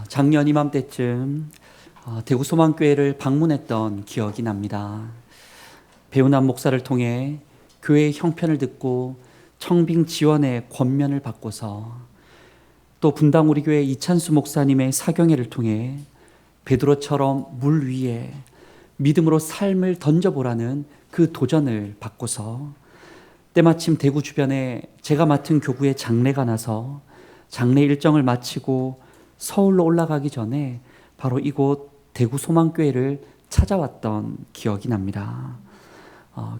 작년 이맘때쯤 대구 소망교회를 방문했던 기억이 납니다. 배우남 목사를 통해 교회의 형편을 듣고 청빙 지원의 권면을 받고서 또 분당 우리교회 이찬수 목사님의 사경회를 통해 베드로처럼 물 위에 믿음으로 삶을 던져보라는 그 도전을 받고서 때마침 대구 주변에 제가 맡은 교구에 장례가 나서 장례 일정을 마치고 서울로 올라가기 전에 바로 이곳 대구 소망교회를 찾아왔던 기억이 납니다.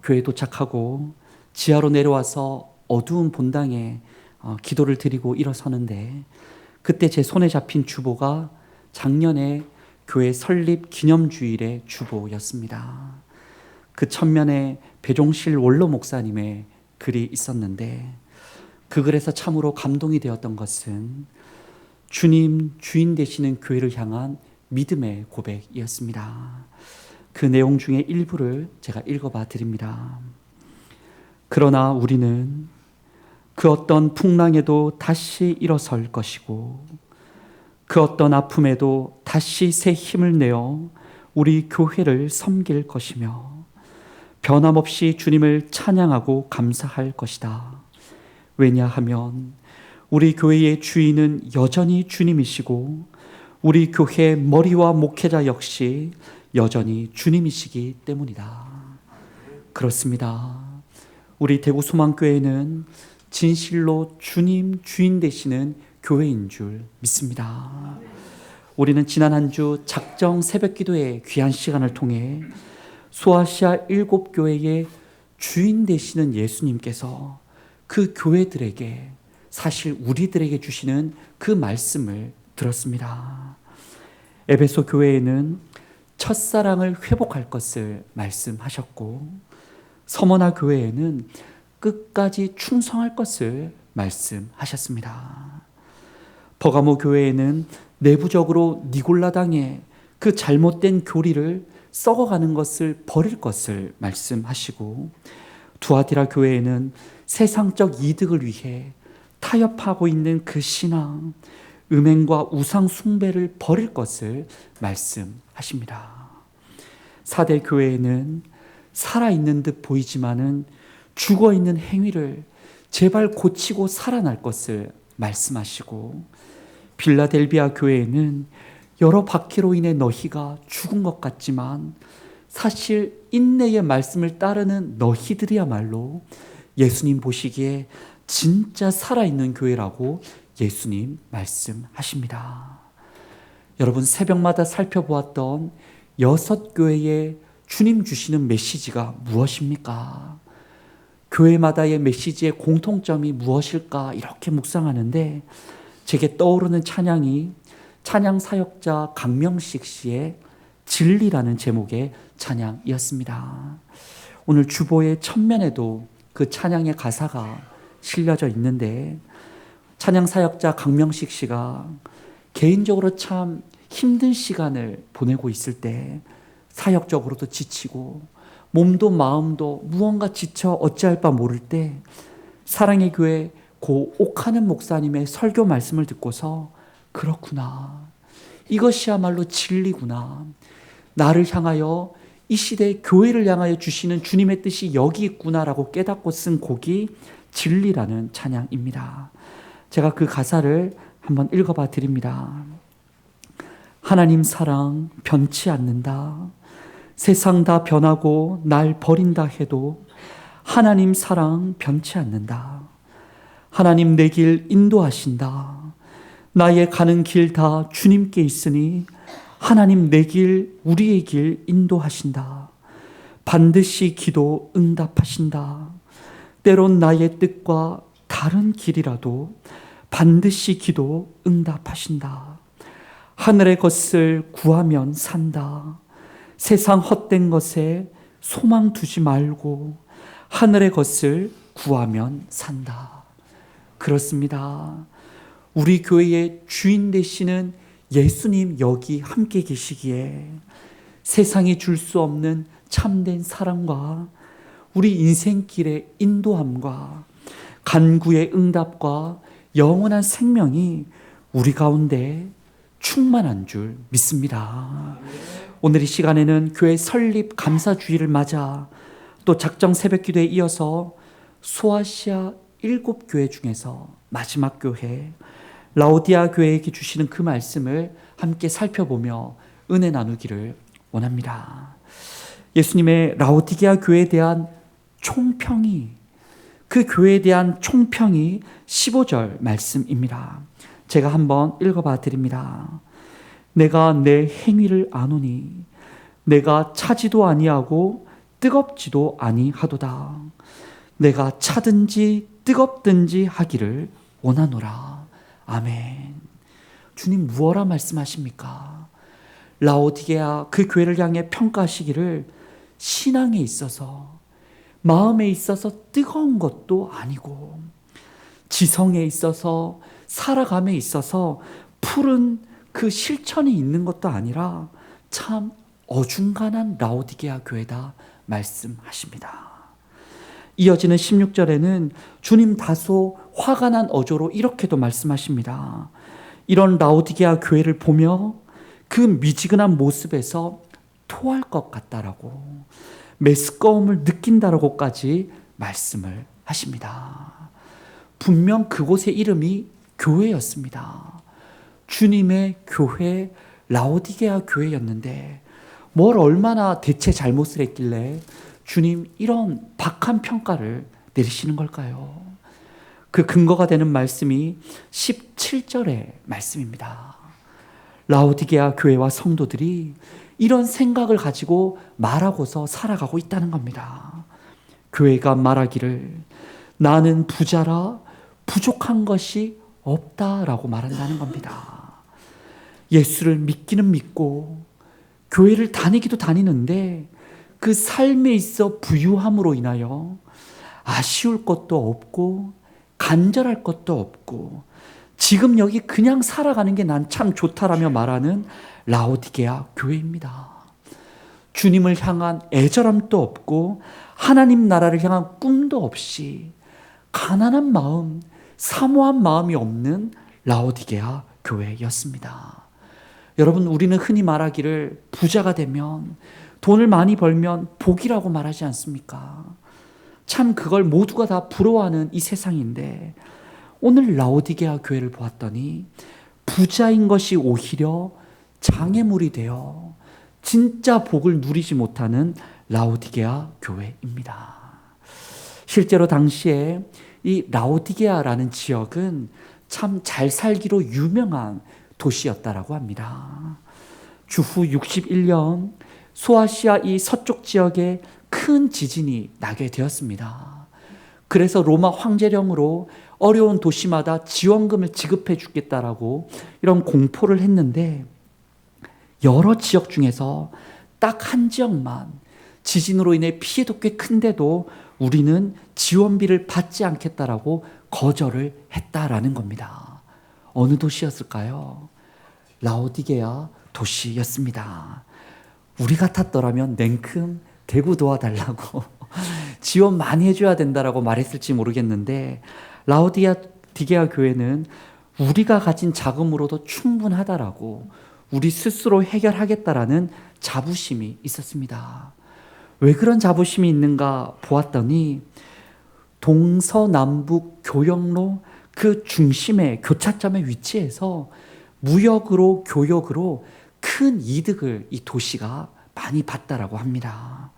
교회에 도착하고 지하로 내려와서 어두운 본당에 기도를 드리고 일어서는데 그때 제 손에 잡힌 주보가 작년에 교회 설립 기념주일의 주보였습니다. 그 천면에 배종실 원로 목사님의 글이 있었는데 그 글에서 참으로 감동이 되었던 것은 주님 주인 되시는 교회를 향한 믿음의 고백이었습니다. 그 내용 중에 일부를 제가 읽어봐 드립니다. 그러나 우리는 그 어떤 풍랑에도 다시 일어설 것이고 그 어떤 아픔에도 다시 새 힘을 내어 우리 교회를 섬길 것이며 변함없이 주님을 찬양하고 감사할 것이다. 왜냐하면 우리 교회의 주인은 여전히 주님이시고 우리 교회 머리와 목회자 역시 여전히 주님이시기 때문이다. 그렇습니다. 우리 대구 소망교회는 진실로 주님 주인 되시는 교회인 줄 믿습니다. 우리는 지난 한 주 작정 새벽기도의 귀한 시간을 통해 소아시아 7교회의 주인 되시는 예수님께서 그 교회들에게 사실 우리들에게 주시는 그 말씀을 들었습니다. 에베소 교회에는 첫사랑을 회복할 것을 말씀하셨고 서머나 교회에는 끝까지 충성할 것을 말씀하셨습니다. 버가모 교회에는 내부적으로 니골라당의 그 잘못된 교리를 썩어가는 것을 버릴 것을 말씀하시고 두아디라 교회에는 세상적 이득을 위해 타협하고 있는 그 신앙, 음행과 우상 숭배를 버릴 것을 말씀하십니다. 사대 교회에는 살아있는 듯 보이지만은 죽어있는 행위를 제발 고치고 살아날 것을 말씀하시고 빌라델비아 교회에는 여러 박해로 인해 너희가 죽은 것 같지만 사실 인내의 말씀을 따르는 너희들이야말로 예수님 보시기에 진짜 살아있는 교회라고 예수님 말씀하십니다. 여러분 새벽마다 살펴보았던 6교회의 주님 주시는 메시지가 무엇입니까? 교회마다의 메시지의 공통점이 무엇일까 이렇게 묵상하는데 제게 떠오르는 찬양이 찬양 사역자 강명식 씨의 진리라는 제목의 찬양이었습니다. 오늘 주보의 첫면에도 그 찬양의 가사가 실려져 있는데 찬양 사역자 강명식 씨가 개인적으로 참 힘든 시간을 보내고 있을 때 사역적으로도 지치고 몸도 마음도 무언가 지쳐 어찌할 바 모를 때 사랑의 교회 고 옥하는 목사님의 설교 말씀을 듣고서 그렇구나. 이것이야말로 진리구나. 나를 향하여 이 시대의 교회를 향하여 주시는 주님의 뜻이 여기 있구나라고 깨닫고 쓴 곡이 진리라는 찬양입니다. 제가 그 가사를 한번 읽어봐 드립니다. 하나님 사랑 변치 않는다. 세상 다 변하고 날 버린다 해도 하나님 사랑 변치 않는다. 하나님 내 길 인도하신다. 나의 가는 길 다 주님께 있으니 하나님 내 길 우리의 길 인도하신다. 반드시 기도 응답하신다. 때론 나의 뜻과 다른 길이라도 반드시 기도 응답하신다. 하늘의 것을 구하면 산다. 세상 헛된 것에 소망 두지 말고 하늘의 것을 구하면 산다. 그렇습니다. 우리 교회의 주인 되시는 예수님 여기 함께 계시기에 세상이 줄 수 없는 참된 사랑과 우리 인생길의 인도함과 간구의 응답과 영원한 생명이 우리 가운데 충만한 줄 믿습니다. 오늘 이 시간에는 교회 설립 감사주의를 맞아 또 작정 새벽기도에 이어서 소아시아 7교회 중에서 마지막 교회 라오디아 교회에게 주시는 그 말씀을 함께 살펴보며 은혜 나누기를 원합니다. 예수님의 라오디게아 교회에 대한 총평이, 그 교회에 대한 총평이 15절 말씀입니다. 제가 한번 읽어봐 드립니다. 내가 내 행위를 아노니 내가 차지도 아니하고 뜨겁지도 아니하도다. 내가 차든지 뜨겁든지 하기를 원하노라. 아멘. 주님 무엇라 말씀하십니까? 라오디게아 그 교회를 향해 평가하시기를 신앙에 있어서, 마음에 있어서 뜨거운 것도 아니고, 지성에 있어서, 살아감에 있어서 푸른 그 실천이 있는 것도 아니라 참 어중간한 라오디게아 교회다 말씀하십니다. 이어지는 16절에는 주님 다소 화가 난 어조로 이렇게도 말씀하십니다. 이런 라오디게아 교회를 보며 그 미지근한 모습에서 토할 것 같다라고, 메스꺼움을 느낀다라고까지 말씀을 하십니다. 분명 그곳의 이름이 교회였습니다. 주님의 교회 라오디게아 교회였는데 뭘 얼마나 대체 잘못을 했길래 주님 이런 박한 평가를 내리시는 걸까요? 그 근거가 되는 말씀이 17절의 말씀입니다. 라오디게아 교회와 성도들이 이런 생각을 가지고 말하고서 살아가고 있다는 겁니다. 교회가 말하기를 나는 부자라 부족한 것이 없다라고 말한다는 겁니다. 예수를 믿기는 믿고 교회를 다니기도 다니는데 그 삶에 있어 부유함으로 인하여 아쉬울 것도 없고 간절할 것도 없고 지금 여기 그냥 살아가는 게 난 참 좋다라며 말하는 라오디게아 교회입니다. 주님을 향한 애절함도 없고 하나님 나라를 향한 꿈도 없이 가난한 마음, 사모한 마음이 없는 라오디게아 교회였습니다. 여러분, 우리는 흔히 말하기를 부자가 되면, 돈을 많이 벌면 복이라고 말하지 않습니까? 참 그걸 모두가 다 부러워하는 이 세상인데 오늘 라오디게아 교회를 보았더니 부자인 것이 오히려 장애물이 되어 진짜 복을 누리지 못하는 라오디게아 교회입니다. 실제로 당시에 이 라오디게아라는 지역은 참 잘 살기로 유명한 도시였다라고 합니다. 주후 61년 소아시아 이 서쪽 지역에 큰 지진이 나게 되었습니다. 그래서 로마 황제령으로 어려운 도시마다 지원금을 지급해 주겠다라고 이런 공포를 했는데 여러 지역 중에서 딱 한 지역만 지진으로 인해 피해도 꽤 큰데도 우리는 지원비를 받지 않겠다라고 거절을 했다라는 겁니다. 어느 도시였을까요? 라오디게아 도시였습니다. 우리 같았더라면 냉큼 대구 도와달라고 지원 많이 해줘야 된다라고 말했을지 모르겠는데 라오디게아 교회는 우리가 가진 자금으로도 충분하다라고 우리 스스로 해결하겠다라는 자부심이 있었습니다. 왜 그런 자부심이 있는가 보았더니 동서남북 교역로 그 중심의 교차점의 위치에서 무역으로 교역으로 큰 이득을 이 도시가 많이 봤다라고 합니다.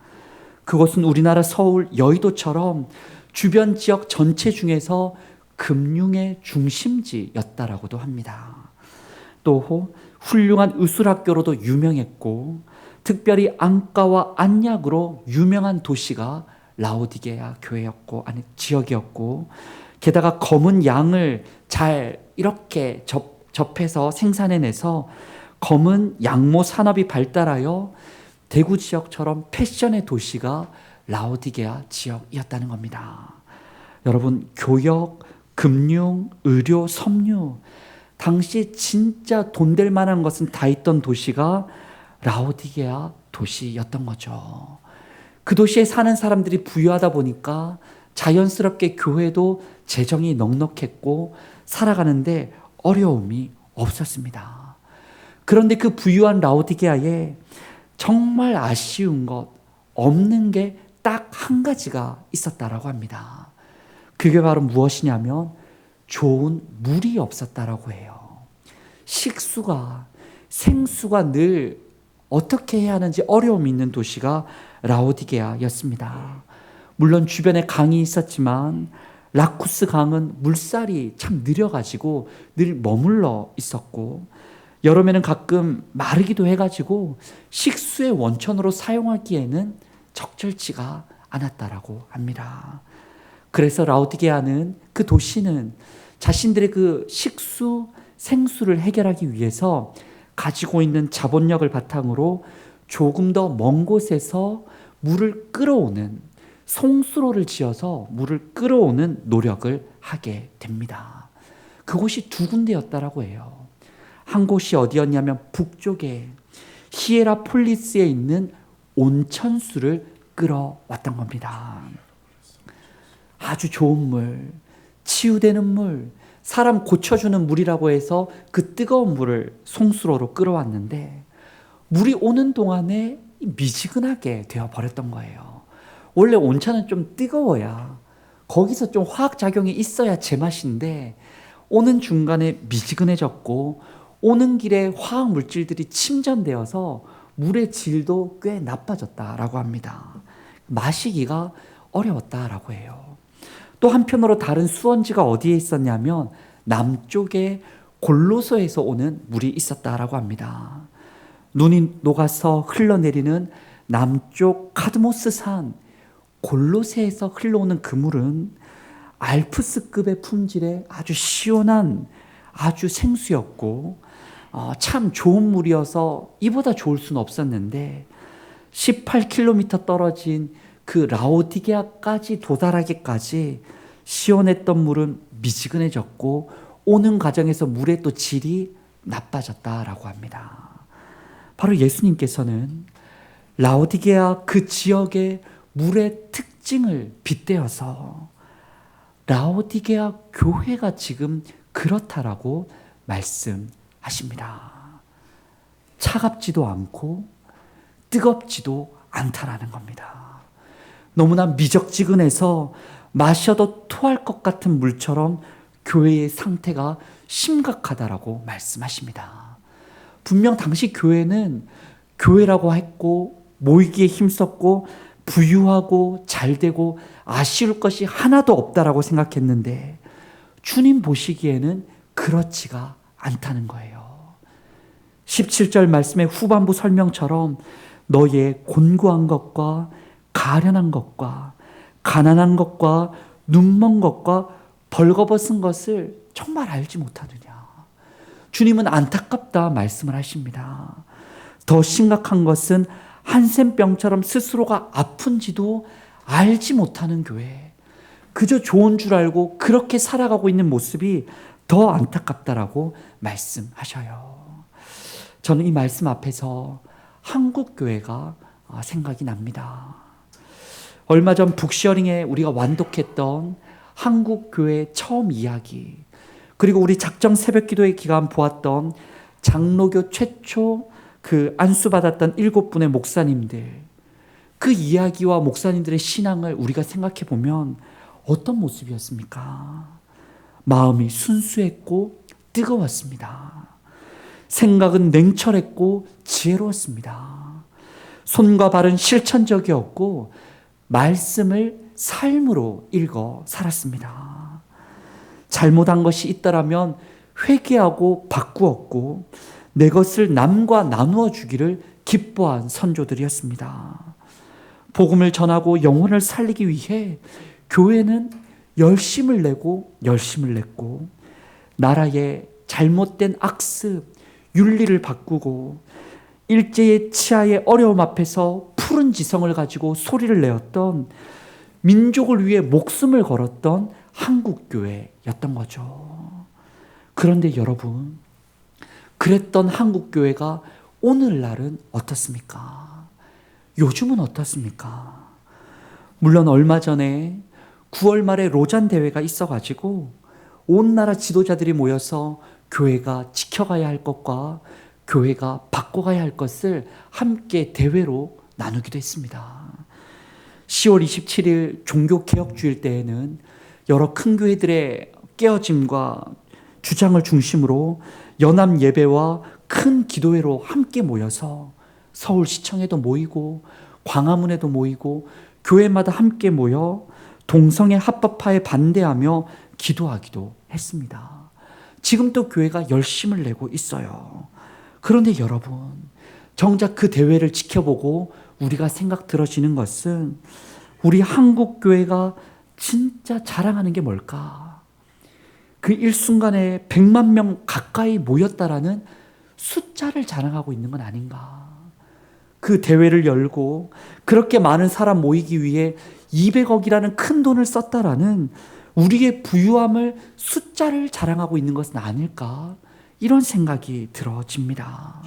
그것은 우리나라 서울 여의도처럼 주변 지역 전체 중에서 금융의 중심지였다라고도 합니다. 또 훌륭한 의술학교로도 유명했고 특별히 안과와 안약으로 유명한 도시가 라오디게아 교회였고 지역이었고 게다가 검은 양을 잘 이렇게 접해서 생산해내서 검은 양모 산업이 발달하여 대구 지역처럼 패션의 도시가 라오디게아 지역이었다는 겁니다. 여러분, 교역, 금융, 의료, 섬유, 당시 진짜 돈 될 만한 것은 다 있던 도시가 라오디게아 도시였던 거죠. 그 도시에 사는 사람들이 부유하다 보니까 자연스럽게 교회도 재정이 넉넉했고 살아가는데 어려움이 없었습니다. 그런데 그 부유한 라오디게아에 정말 아쉬운 것, 없는 게 딱 한 가지가 있었다라고 합니다. 그게 바로 무엇이냐면 좋은 물이 없었다라고 해요. 식수가, 생수가 늘 어떻게 해야 하는지 어려움이 있는 도시가 라오디게아였습니다. 물론 주변에 강이 있었지만 라쿠스 강은 물살이 참 느려가지고 늘 머물러 있었고, 여름에는 가끔 마르기도 해가지고 식수의 원천으로 사용하기에는 적절치가 않았다라고 합니다. 그래서 라오디게아는, 그 도시는 자신들의 그 식수, 생수를 해결하기 위해서 가지고 있는 자본력을 바탕으로 조금 더 먼 곳에서 물을 끌어오는, 송수로를 지어서 물을 끌어오는 노력을 하게 됩니다. 그곳이 두 군데였다라고 해요. 한 곳이 어디였냐면 북쪽에 히에라폴리스에 있는 온천수를 끌어왔던 겁니다. 아주 좋은 물, 치유되는 물, 사람 고쳐주는 물이라고 해서 그 뜨거운 물을 송수로로 끌어왔는데, 물이 오는 동안에 미지근하게 되어버렸던 거예요. 원래 온천은 좀 뜨거워야, 거기서 좀 화학작용이 있어야 제맛인데, 오는 중간에 미지근해졌고 오는 길에 화학물질들이 침전되어서 물의 질도 꽤 나빠졌다라고 합니다. 마시기가 어려웠다라고 해요. 또 한편으로 다른 수원지가 어디에 있었냐면 남쪽에 골로소에서 오는 물이 있었다라고 합니다. 눈이 녹아서 흘러내리는 남쪽 카드모스 산 골로새에서 흘러오는 그 물은 알프스급의 품질의 아주 시원한 아주 생수였고, 참 좋은 물이어서 이보다 좋을 수는 없었는데 18km 떨어진 그 라오디게아까지 도달하기까지 시원했던 물은 미지근해졌고 오는 과정에서 물의 또 질이 나빠졌다라고 합니다. 바로 예수님께서는 라오디게아 그 지역의 물의 특징을 빗대어서 라오디게아 교회가 지금 그렇다라고 말씀하십니다. 차갑지도 않고 뜨겁지도 않다라는 겁니다. 너무나 미적지근해서 마셔도 토할 것 같은 물처럼 교회의 상태가 심각하다라고 말씀하십니다. 분명 당시 교회는 교회라고 했고 모이기에 힘썼고 부유하고 잘되고 아쉬울 것이 하나도 없다라고 생각했는데 주님 보시기에는 그렇지가 않다는 거예요. 17절 말씀의 후반부 설명처럼 너의 곤고한 것과 가련한 것과 가난한 것과 눈먼 것과 벌거벗은 것을 정말 알지 못하느냐. 주님은 안타깝다 말씀을 하십니다. 더 심각한 것은 한센병처럼 스스로가 아픈지도 알지 못하는 교회, 그저 좋은 줄 알고 그렇게 살아가고 있는 모습이 더 안타깝다라고 말씀하셔요. 저는 이 말씀 앞에서 한국 교회가 생각이 납니다. 얼마 전 북셔링에 우리가 완독했던 한국 교회 처음 이야기, 그리고 우리 작정 새벽 기도의 기간 보았던 장로교 최초 그 안수받았던 7분의 목사님들, 그 이야기와 목사님들의 신앙을 우리가 생각해 보면 어떤 모습이었습니까? 마음이 순수했고 뜨거웠습니다. 생각은 냉철했고 지혜로웠습니다. 손과 발은 실천적이었고 말씀을 삶으로 읽어 살았습니다. 잘못한 것이 있다라면 회개하고 바꾸었고 내 것을 남과 나누어 주기를 기뻐한 선조들이었습니다. 복음을 전하고 영혼을 살리기 위해 교회는 열심을 냈고 나라의 잘못된 악습, 윤리를 바꾸고 일제의 치하의 어려움 앞에서 푸른 지성을 가지고 소리를 내었던, 민족을 위해 목숨을 걸었던 한국교회였던 거죠. 그런데 여러분, 그랬던 한국교회가 오늘날은 어떻습니까? 요즘은 어떻습니까? 물론 얼마 전에 9월 말에 로잔 대회가 있어가지고 온 나라 지도자들이 모여서 교회가 지켜가야 할 것과 교회가 바꿔가야 할 것을 함께 대회로 나누기도 했습니다. 10월 27일 종교개혁주일 때에는 여러 큰 교회들의 깨어짐과 주장을 중심으로 연합 예배와 큰 기도회로 함께 모여서 서울시청에도 모이고 광화문에도 모이고 교회마다 함께 모여 동성애 합법화에 반대하며 기도하기도 했습니다. 지금도 교회가 열심을 내고 있어요. 그런데 여러분, 정작 그 대회를 지켜보고 우리가 생각 들어지는 것은 우리 한국 교회가 진짜 자랑하는 게 뭘까? 그 일순간에 100만 명 가까이 모였다라는 숫자를 자랑하고 있는 건 아닌가? 그 대회를 열고 그렇게 많은 사람 모이기 위해 200억이라는 큰 돈을 썼다라는 우리의 부유함을 숫자를 자랑하고 있는 것은 아닐까? 이런 생각이 들어집니다.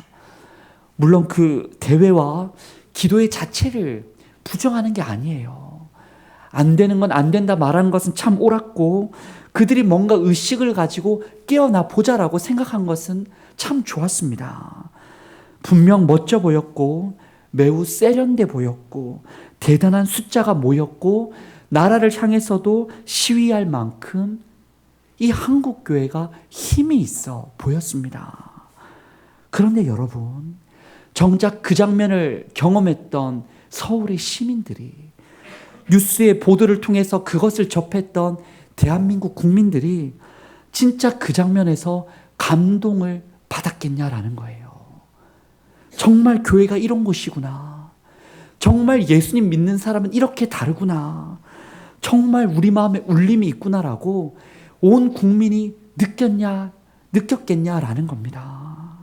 물론 그 대회와 기도회 자체를 부정하는 게 아니에요. 안 되는 건 안 된다 말하는 것은 참 옳았고 그들이 뭔가 의식을 가지고 깨어나 보자라고 생각한 것은 참 좋았습니다. 분명 멋져 보였고 매우 세련돼 보였고 대단한 숫자가 모였고 나라를 향해서도 시위할 만큼 이 한국 교회가 힘이 있어 보였습니다. 그런데 여러분, 정작 그 장면을 경험했던 서울의 시민들이, 뉴스의 보도를 통해서 그것을 접했던 대한민국 국민들이 진짜 그 장면에서 감동을 받았겠냐라는 거예요. 정말 교회가 이런 곳이구나. 정말 예수님 믿는 사람은 이렇게 다르구나. 정말 우리 마음에 울림이 있구나라고 온 국민이 느꼈겠냐라는 겁니다.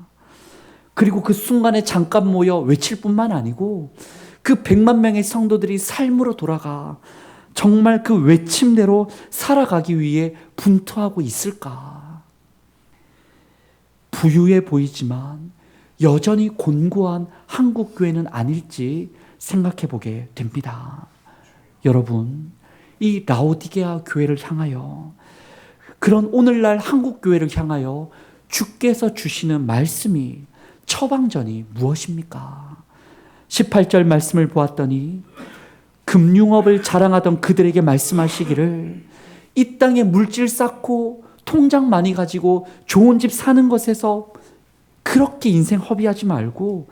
그리고 그 순간에 잠깐 모여 외칠 뿐만 아니고 그 100만 명의 성도들이 삶으로 돌아가 정말 그 외침대로 살아가기 위해 분투하고 있을까? 부유해 보이지만 여전히 곤고한 한국 교회는 아닐지 생각해 보게 됩니다. 여러분, 이 라오디게아 교회를 향하여, 그런 오늘날 한국 교회를 향하여 주께서 주시는 말씀이, 처방전이 무엇입니까? 18절 말씀을 보았더니 금융업을 자랑하던 그들에게 말씀하시기를, 이 땅에 물질 쌓고 통장 많이 가지고 좋은 집 사는 것에서 그렇게 인생 허비하지 말고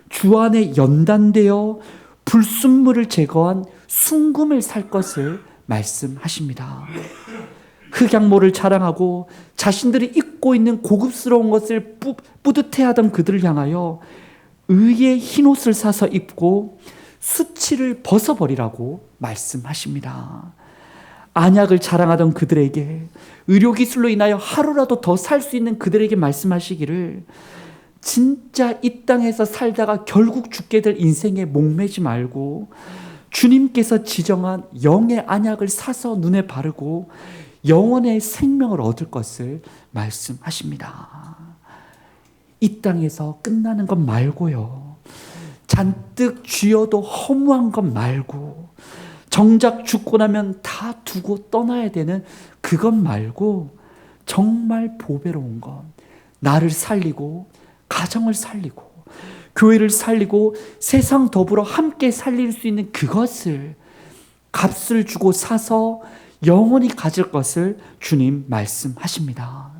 주 안에 연단되어 불순물을 제거한 순금을 살 것을 말씀하십니다. 흑양모를 자랑하고 자신들이 입고 있는 고급스러운 것을 뿌듯해하던 그들을 향하여 의의 흰옷을 사서 입고 수치를 벗어버리라고 말씀하십니다. 안약을 자랑하던 그들에게, 의료기술로 인하여 하루라도 더 살 수 있는 그들에게 말씀하시기를, 진짜 이 땅에서 살다가 결국 죽게 될 인생에 목매지 말고 주님께서 지정한 영의 안약을 사서 눈에 바르고 영원의 생명을 얻을 것을 말씀하십니다. 이 땅에서 끝나는 것 말고요, 잔뜩 쥐어도 허무한 것 말고, 정작 죽고 나면 다 두고 떠나야 되는 그것 말고, 정말 보배로운 것, 나를 살리고 가정을 살리고 교회를 살리고 세상 더불어 함께 살릴 수 있는 그것을 값을 주고 사서 영원히 가질 것을 주님 말씀하십니다.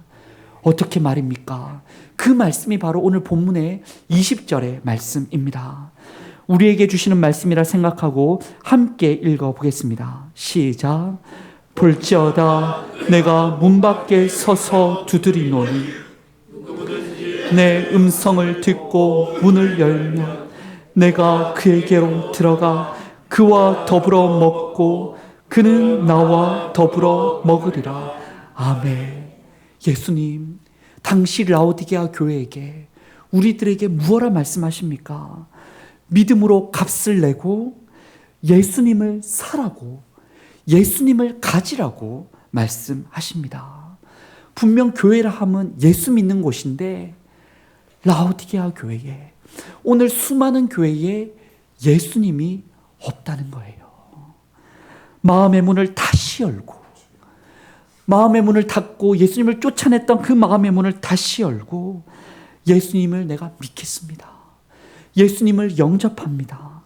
어떻게 말입니까? 그 말씀이 바로 오늘 본문의 20절의 말씀입니다. 우리에게 주시는 말씀이라 생각하고 함께 읽어보겠습니다. 시작. 볼지어다 내가 문 밖에 서서 두드리노니 내 음성을 듣고 문을 열면 내가 그에게로 들어가 그와 더불어 먹고 그는 나와 더불어 먹으리라. 아멘. 예수님, 당시 라오디게아 교회에게, 우리들에게 무엇라 말씀하십니까? 믿음으로 값을 내고 예수님을 사라고, 예수님을 가지라고 말씀하십니다. 분명 교회라 하면 예수 믿는 곳인데 라오디게아 교회에, 오늘 수많은 교회에 예수님이 없다는 거예요. 마음의 문을 다시 열고, 마음의 문을 닫고 예수님을 쫓아냈던 그 마음의 문을 다시 열고 예수님을 내가 믿겠습니다. 예수님을 영접합니다.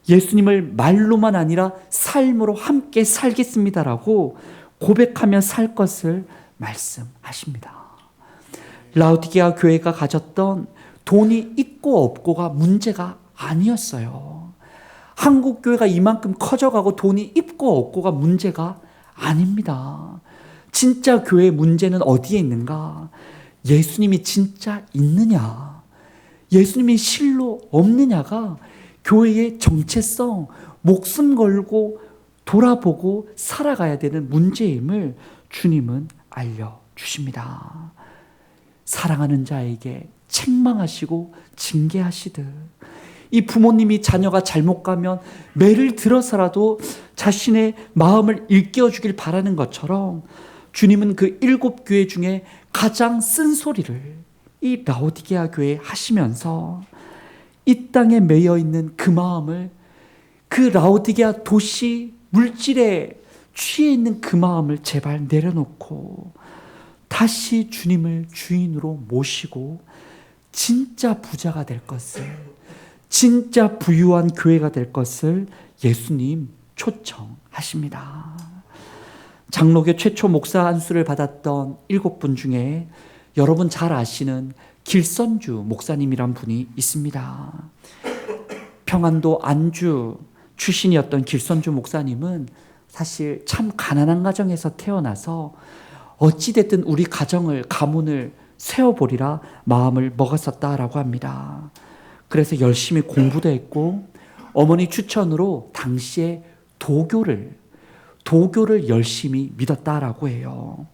예수님을 말로만 아니라 삶으로 함께 살겠습니다라고 고백하며 살 것을 말씀하십니다. 라오디게아 교회가 가졌던 돈이 있고 없고가 문제가 아니었어요. 한국 교회가 이만큼 커져가고 돈이 있고 없고가 문제가 아닙니다. 진짜 교회의 문제는 어디에 있는가? 예수님이 진짜 있느냐? 예수님이 실로 없느냐가 교회의 정체성, 목숨 걸고 돌아보고 살아가야 되는 문제임을 주님은 알려주십니다. 사랑하는 자에게 책망하시고 징계하시듯 이 부모님이 자녀가 잘못 가면 매를 들어서라도 자신의 마음을 일깨워주길 바라는 것처럼 주님은 그 7교회 중에 가장 쓴소리를 이 라오디게아 교회에 하시면서 이 땅에 매여 있는 그 마음을, 그 라오디게아 도시 물질에 취해 있는 그 마음을 제발 내려놓고 다시 주님을 주인으로 모시고 진짜 부자가 될 것을, 진짜 부유한 교회가 될 것을 예수님 초청하십니다. 장로교 최초 목사 안수를 받았던 7분 중에 여러분 잘 아시는 길선주 목사님이란 분이 있습니다. 평안도 안주 출신이었던 길선주 목사님은 사실 참 가난한 가정에서 태어나서 어찌됐든 우리 가정을, 가문을 세워보리라 마음을 먹었었다라고 합니다. 그래서 열심히 공부도 했고 어머니 추천으로 당시에 도교를 열심히 믿었다라고 해요.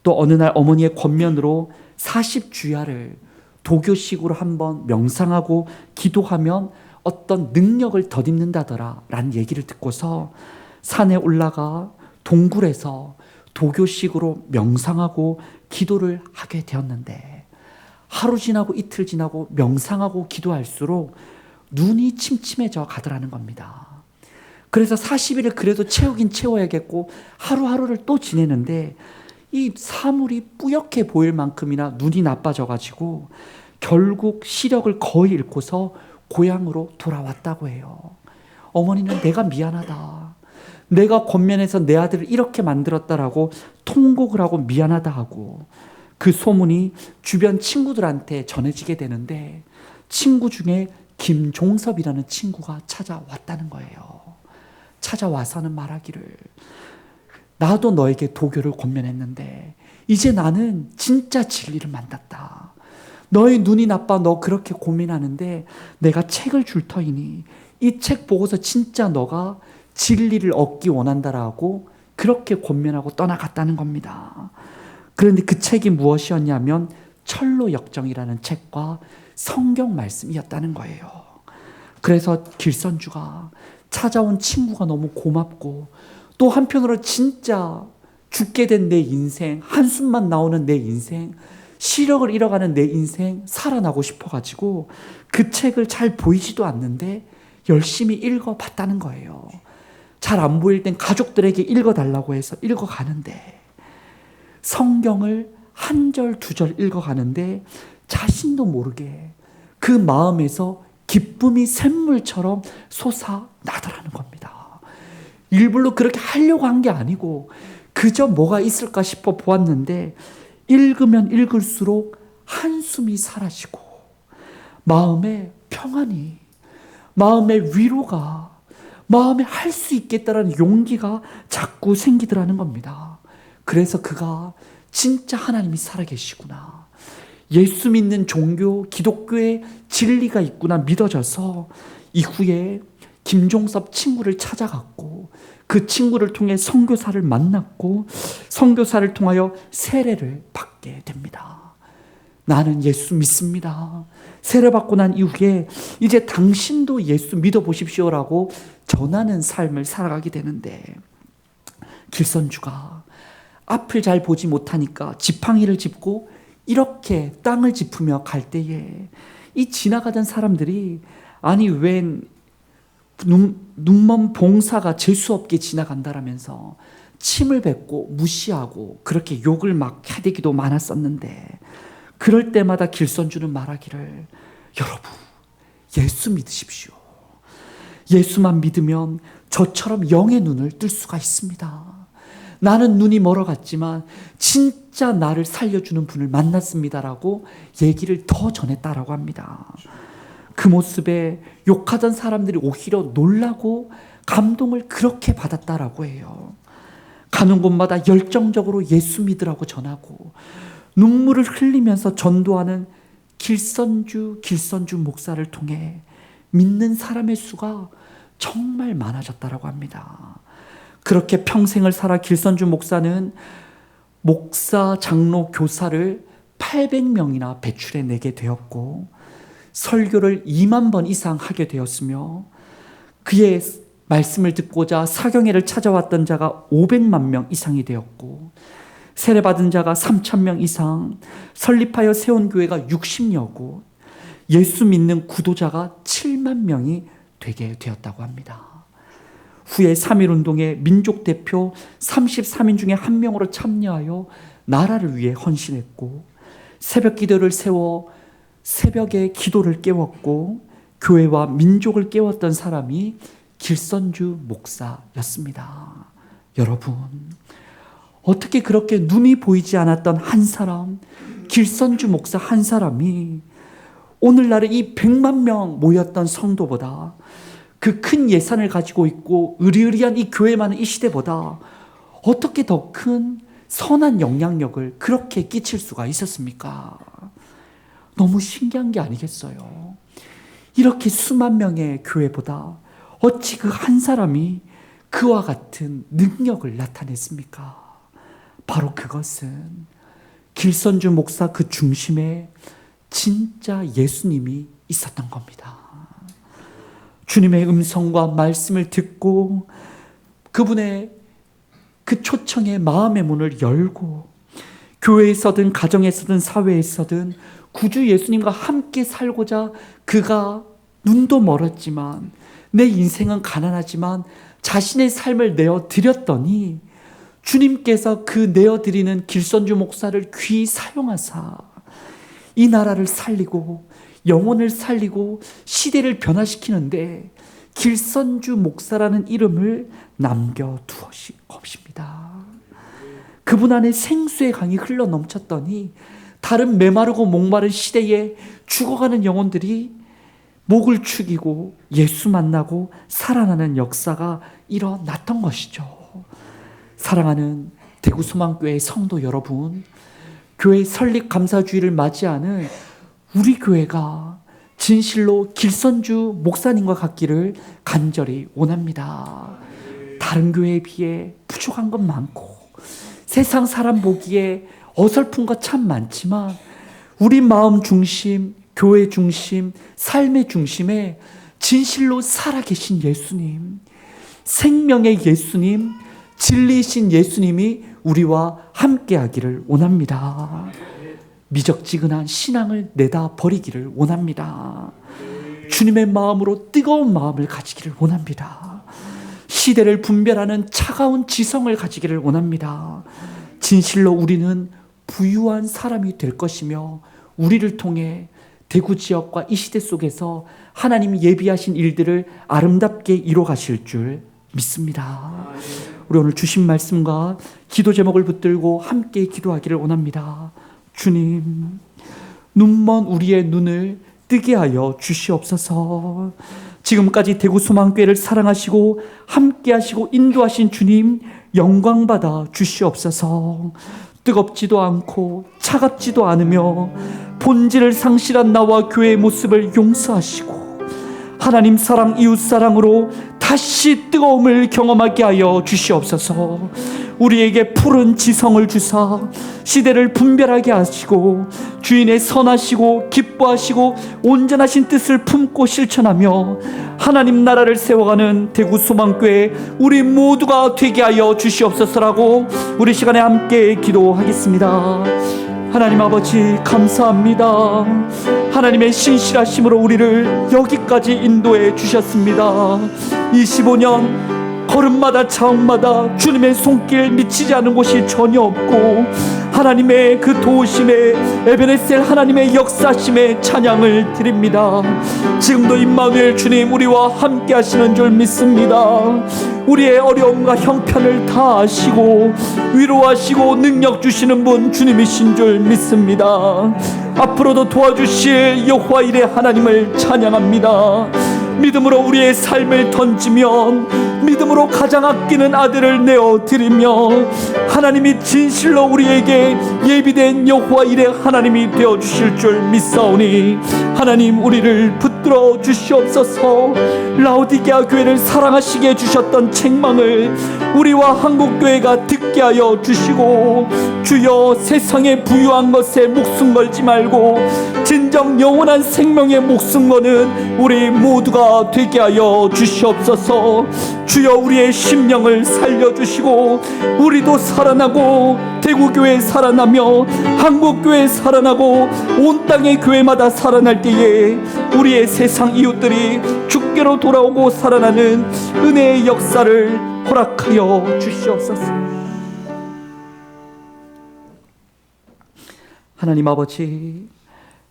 또 어느 날 어머니의 권면으로 40주야를 도교식으로 한번 명상하고 기도하면 어떤 능력을 덧입는다더라 라는 얘기를 듣고서 산에 올라가 동굴에서 도교식으로 명상하고 기도를 하게 되었는데 하루 지나고 이틀 지나고 명상하고 기도할수록 눈이 침침해져 가더라는 겁니다. 그래서 40일을 그래도 채우긴 채워야겠고 하루하루를 또 지내는데 이 사물이 뿌옇게 보일 만큼이나 눈이 나빠져가지고 결국 시력을 거의 잃고서 고향으로 돌아왔다고 해요. 어머니는 내가 미안하다. 내가 권면해서 내 아들을 이렇게 만들었다라고 통곡을 하고 미안하다 하고 그 소문이 주변 친구들한테 전해지게 되는데 친구 중에 김종섭이라는 친구가 찾아왔다는 거예요. 찾아와서는 말하기를 나도 너에게 도교를 권면했는데 이제 나는 진짜 진리를 만났다. 너의 눈이 나빠 너 그렇게 고민하는데 내가 책을 줄 터이니 이 책 보고서 진짜 너가 진리를 얻기 원한다라고 그렇게 권면하고 떠나갔다는 겁니다. 그런데 그 책이 무엇이었냐면 철로역정이라는 책과 성경 말씀이었다는 거예요. 그래서 길선주가 찾아온 친구가 너무 고맙고 또 한편으로 진짜 죽게 된 내 인생, 한숨만 나오는 내 인생, 시력을 잃어가는 내 인생 살아나고 싶어가지고 그 책을 잘 보이지도 않는데 열심히 읽어봤다는 거예요. 잘 안 보일 땐 가족들에게 읽어달라고 해서 읽어가는데 성경을 한 절, 두 절 읽어가는데 자신도 모르게 그 마음에서 기쁨이 샘물처럼 솟아나더라는 겁니다. 일부러 그렇게 하려고 한 게 아니고 그저 뭐가 있을까 싶어 보았는데 읽으면 읽을수록 한숨이 사라지고 마음의 평안이, 마음의 위로가, 마음에 할 수 있겠다라는 용기가 자꾸 생기더라는 겁니다. 그래서 그가 진짜 하나님이 살아계시구나, 예수 믿는 종교, 기독교의 진리가 있구나 믿어져서 이후에 김종섭 친구를 찾아갔고 그 친구를 통해 선교사를 만났고 선교사를 통하여 세례를 받게 됩니다. 나는 예수 믿습니다. 세례받고 난 이후에 이제 당신도 예수 믿어보십시오라고 전하는 삶을 살아가게 되는데 길선주가 앞을 잘 보지 못하니까 지팡이를 짚고 이렇게 땅을 짚으며 갈 때에 이 지나가던 사람들이 아니 웬 눈먼 봉사가 재수없게 지나간다라면서 침을 뱉고 무시하고 그렇게 욕을 막 해대기도 많았었는데 그럴 때마다 길선주는 말하기를, 여러분 예수 믿으십시오. 예수만 믿으면 저처럼 영의 눈을 뜰 수가 있습니다. 나는 눈이 멀어갔지만 진짜 나를 살려주는 분을 만났습니다라고 얘기를 더 전했다라고 합니다. 그 모습에 욕하던 사람들이 오히려 놀라고 감동을 그렇게 받았다라고 해요. 가는 곳마다 열정적으로 예수 믿으라고 전하고 눈물을 흘리면서 전도하는 길선주 목사를 통해 믿는 사람의 수가 정말 많아졌다라고 합니다. 그렇게 평생을 살아 길선주 목사는 목사, 장로, 교사를 800명이나 배출해내게 되었고 설교를 2만 번 이상 하게 되었으며 그의 말씀을 듣고자 사경회를 찾아왔던 자가 500만 명 이상이 되었고 세례받은 자가 3,000명 이상, 설립하여 세운 교회가 60여 곳, 예수 믿는 구도자가 7만 명이 되게 되었다고 합니다. 후에 3.1운동의 민족 대표 33인 중에 한 명으로 참여하여 나라를 위해 헌신했고 새벽 기도를 세워 새벽에 기도를 깨웠고 교회와 민족을 깨웠던 사람이 길선주 목사였습니다. 여러분, 어떻게 그렇게 눈이 보이지 않았던 한 사람, 길선주 목사 한 사람이 오늘날의 이 100만 명 모였던 성도보다 그 큰 예산을 가지고 있고 의리의리한 이 교회 많은 이 시대보다 어떻게 더 큰 선한 영향력을 그렇게 끼칠 수가 있었습니까? 너무 신기한 게 아니겠어요? 이렇게 수만 명의 교회보다 어찌 그 한 사람이 그와 같은 능력을 나타냈습니까? 바로 그것은 길선주 목사 그 중심에 진짜 예수님이 있었던 겁니다. 주님의 음성과 말씀을 듣고 그분의 그 초청에 마음의 문을 열고 교회에서든 가정에서든 사회에서든 구주 예수님과 함께 살고자 그가 눈도 멀었지만 내 인생은 가난하지만 자신의 삶을 내어드렸더니 주님께서 그 내어드리는 길선주 목사를 귀히 사용하사 이 나라를 살리고 영혼을 살리고 시대를 변화시키는데 길선주 목사라는 이름을 남겨두었을 것입니다. 그분 안에 생수의 강이 흘러 넘쳤더니 다른 메마르고 목마른 시대에 죽어가는 영혼들이 목을 축이고 예수 만나고 살아나는 역사가 일어났던 것이죠. 사랑하는 대구 소망교회 성도 여러분, 교회 설립 감사주의를 맞이하는 우리 교회가 진실로 길선주 목사님과 같기를 간절히 원합니다. 다른 교회에 비해 부족한 건 많고 세상 사람 보기에 어설픈 것 참 많지만 우리 마음 중심, 교회 중심, 삶의 중심에 진실로 살아계신 예수님, 생명의 예수님, 진리이신 예수님이 우리와 함께하기를 원합니다. 미적지근한 신앙을 내다 버리기를 원합니다. 주님의 마음으로 뜨거운 마음을 가지기를 원합니다. 시대를 분별하는 차가운 지성을 가지기를 원합니다. 진실로 우리는 부유한 사람이 될 것이며 우리를 통해 대구 지역과 이 시대 속에서 하나님이 예비하신 일들을 아름답게 이뤄가실 줄 믿습니다. 우리 오늘 주신 말씀과 기도 제목을 붙들고 함께 기도하기를 원합니다. 주님, 눈먼 우리의 눈을 뜨게 하여 주시옵소서. 지금까지 대구 소망교회를 사랑하시고 함께 하시고 인도하신 주님, 영광받아 주시옵소서. 뜨겁지도 않고 차갑지도 않으며 본질을 상실한 나와 교회의 모습을 용서하시고 하나님 사랑, 이웃 사랑으로 다시 뜨거움을 경험하게 하여 주시옵소서. 우리에게 푸른 지성을 주사 시대를 분별하게 하시고 주인의 선하시고 기뻐하시고 온전하신 뜻을 품고 실천하며 하나님 나라를 세워가는 대구 소망교회 우리 모두가 되게 하여 주시옵소서라고 우리 시간에 함께 기도하겠습니다. 하나님 아버지 감사합니다. 하나님의 신실하심으로 우리를 여기까지 인도해 주셨습니다. 25년 걸음마다 자옥마다 주님의 손길 미치지 않은 곳이 전혀 없고 하나님의 그 도우심에, 에베네셀 하나님의 역사심에 찬양을 드립니다. 지금도 임마누엘 주님 우리와 함께 하시는 줄 믿습니다. 우리의 어려움과 형편을 다 아시고 위로하시고 능력 주시는 분 주님이신 줄 믿습니다. 앞으로도 도와주실 여호와 이레 하나님을 찬양합니다. 믿음으로 우리의 삶을 던지면, 믿음으로 가장 아끼는 아들을 내어드리며, 하나님이 진실로 우리에게 예비된 여호와 이레 하나님이 되어주실 줄 믿사오니, 하나님 우리를 붙들어 주시옵소서. 라오디게아 교회를 사랑하시게 해주셨던 책망을 우리와 한국교회가 듣게 하여 주시고, 주여 세상에 부유한 것에 목숨 걸지 말고 진정 영원한 생명에 목숨 거는 우리 모두가 되게 하여 주시옵소서. 주여 우리의 심령을 살려주시고 우리도 살아나고 대구교회 살아나며 한국교회 살아나고 온 땅의 교회마다 살아날 때에 우리의 세상 이웃들이 주께로 돌아오고 살아나는 은혜의 역사를 허락하여 주시옵소서. 하나님 아버지,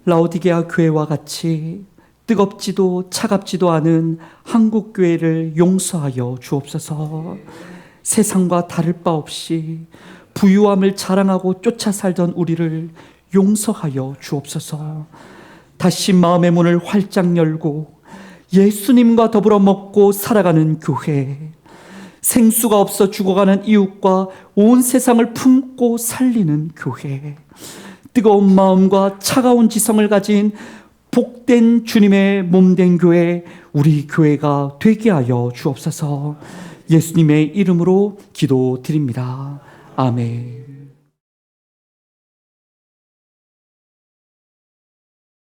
라오디게아 교회와 같이 뜨겁지도 차갑지도 않은 한국교회를 용서하여 주옵소서. 세상과 다를 바 없이 부유함을 자랑하고 쫓아 살던 우리를 용서하여 주옵소서. 다시 마음의 문을 활짝 열고 예수님과 더불어 먹고 살아가는 교회, 생수가 없어 죽어가는 이웃과 온 세상을 품고 살리는 교회, 뜨거운 마음과 차가운 지성을 가진 복된 주님의 몸된 교회, 우리 교회가 되게 하여 주옵소서. 예수님의 이름으로 기도드립니다. 아멘.